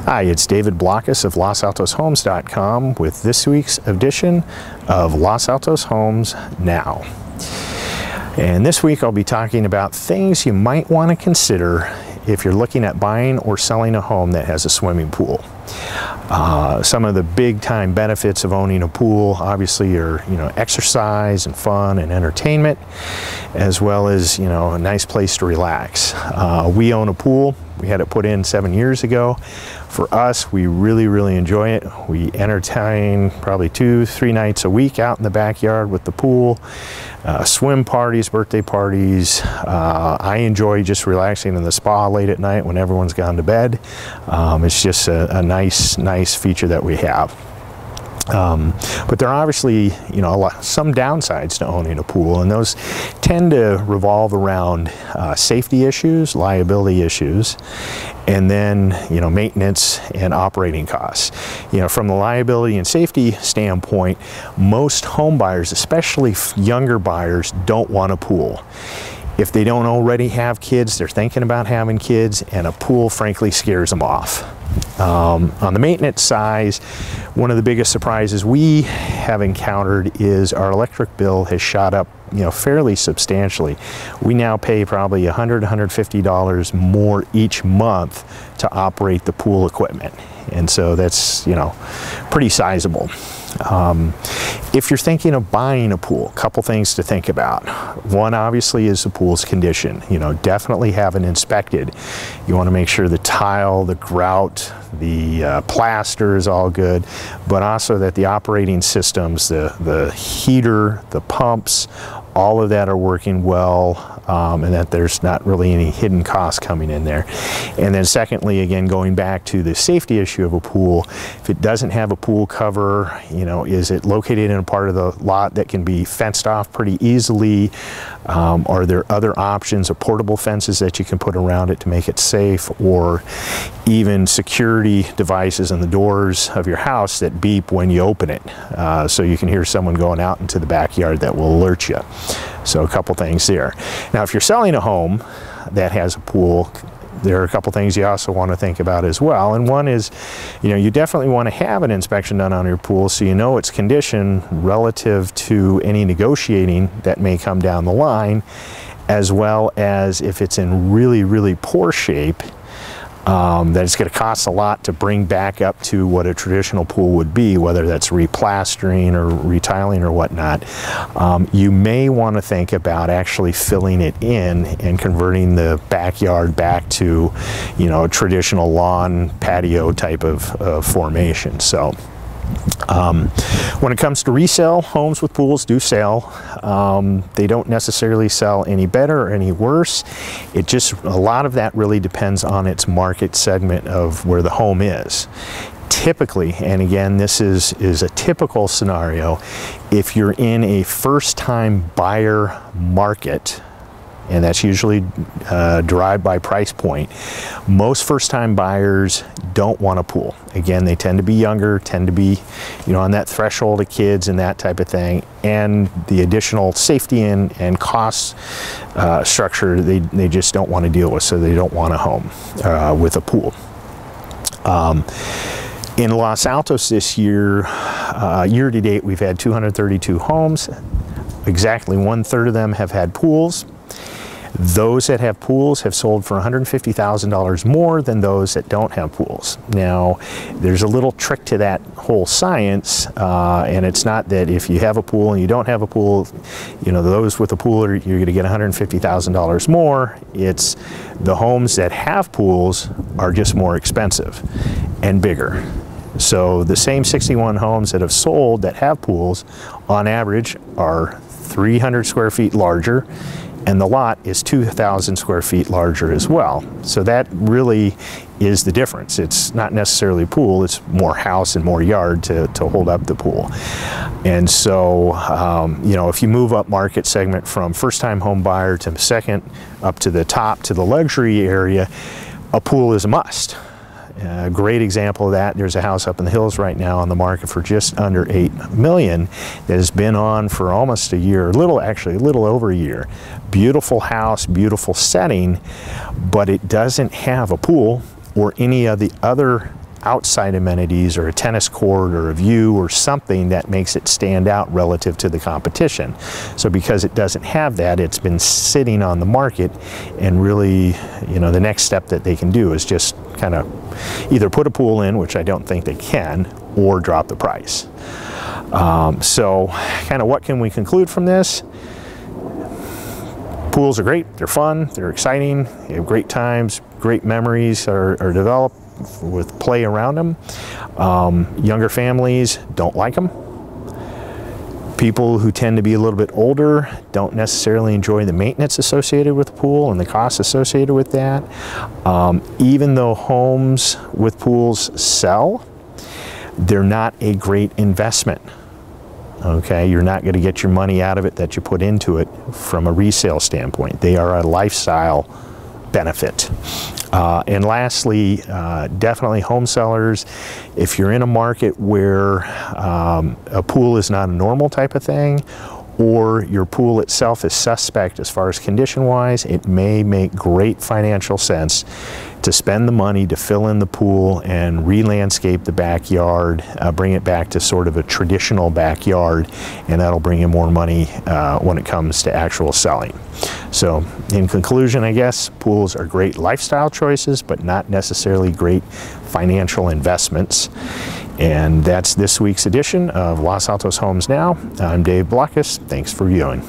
Hi, it's David Blockus of LosAltosHomes.com with this week's edition of Los Altos Homes Now. And this week I'll be talking about things you might want to consider if you're looking at buying or selling a home that has a swimming pool. Some of the big time benefits of owning a pool obviously are, exercise and fun and entertainment, as well as, a nice place to relax. We own a pool. We had it put in 7 years ago. For us, we really enjoy it. We entertain probably 2-3 nights a week out in the backyard with the pool. Swim parties, birthday parties. I enjoy just relaxing in the spa late at night when everyone's gone to bed. It's just a nice feature that we have. But there are obviously, some downsides to owning a pool, and those tend to revolve around safety issues, liability issues, and then, maintenance and operating costs. From the liability and safety standpoint, most home buyers, especially younger buyers, don't want a pool. If they don't already have kids, they're thinking about having kids, and a pool frankly scares them off. On the maintenance side, one of the biggest surprises we have encountered is our electric bill has shot up, fairly substantially. We now pay probably $100, $150 more each month to operate the pool equipment. And so that's, pretty sizable. If you're thinking of buying a pool, a couple things to think about. One obviously is the pool's condition. Definitely have it inspected. You want to make sure the tile, the grout, the plaster is all good, but also that the operating systems, the heater, the pumps, all of that are working well, and that there's not really any hidden costs coming in there. And then secondly, again, going back to the safety issue of a pool, if it doesn't have a pool cover, is it located in a part of the lot that can be fenced off pretty easily? Are there other options of portable fences that you can put around it to make it safe, or even security devices on the doors of your house that beep when you open it, so you can hear someone going out into the backyard that will alert you. So a couple things there. Now, if you're selling a home that has a pool, there are a couple things you also want to think about as well. And one is, you definitely want to have an inspection done on your pool so you know its condition relative to any negotiating that may come down the line, as well as if it's in really poor shape, that it's going to cost a lot to bring back up to what a traditional pool would be, whether that's replastering or retiling or whatnot. You may want to think about actually filling it in and converting the backyard back to, a traditional lawn patio type of formation. So when it comes to resale, homes with pools do sell. They don't necessarily sell any better or any worse. A lot of that really depends on its market segment of where the home is. Typically, and again, this is a typical scenario, if you're in a first-time buyer market, and that's usually derived by price point, most first-time buyers don't want a pool. Again, they tend to be younger, tend to be, on that threshold of kids and that type of thing, and the additional safety and cost structure they just don't want to deal with, so they don't want a home with a pool. In Los Altos this year, year to date, we've had 232 homes. Exactly 1/3 of them have had pools. Those that have pools have sold for $150,000 more than those that don't have pools. Now, there's a little trick to that whole science, and it's not that if you have a pool and you don't have a pool, those with a pool, you're going to get $150,000 more. It's the homes that have pools are just more expensive and bigger. So the same 61 homes that have sold that have pools, on average, are 300 square feet larger, and the lot is 2,000 square feet larger as well. So that really is the difference. It's not necessarily a pool, it's more house and more yard to hold up the pool. And so, if you move up market segment from first-time home buyer to second, up to the top to the luxury area, a pool is a must. A great example of that, there's a house up in the hills right now on the market for just under $8 million that has been on for almost a year, a little over a year. Beautiful house, beautiful setting, but it doesn't have a pool or any of the other outside amenities or a tennis court or a view or something that makes it stand out relative to the competition. So because it doesn't have that, it's been sitting on the market, and really, you know, the next step that they can do is just kind of either put a pool in, which I don't think they can, or drop the price. So kind of what can we conclude from this? Pools are great, they're fun, they're exciting, you have great times, great memories are developed with play around them. Younger families don't like them. People who tend to be a little bit older don't necessarily enjoy the maintenance associated with the pool and the costs associated with that. Even though homes with pools sell, they're not a great investment. Okay, you're not going to get your money out of it that you put into it from a resale standpoint. They are a lifestyle benefit. And lastly, definitely home sellers, if you're in a market where a pool is not a normal type of thing, or your pool itself is suspect as far as condition-wise, it may make great financial sense to spend the money to fill in the pool and re-landscape the backyard, bring it back to sort of a traditional backyard, and that'll bring in more money when it comes to actual selling. So in conclusion, I guess, pools are great lifestyle choices, but not necessarily great financial investments. And that's this week's edition of Los Altos Homes Now. I'm Dave Blockus. Thanks for viewing.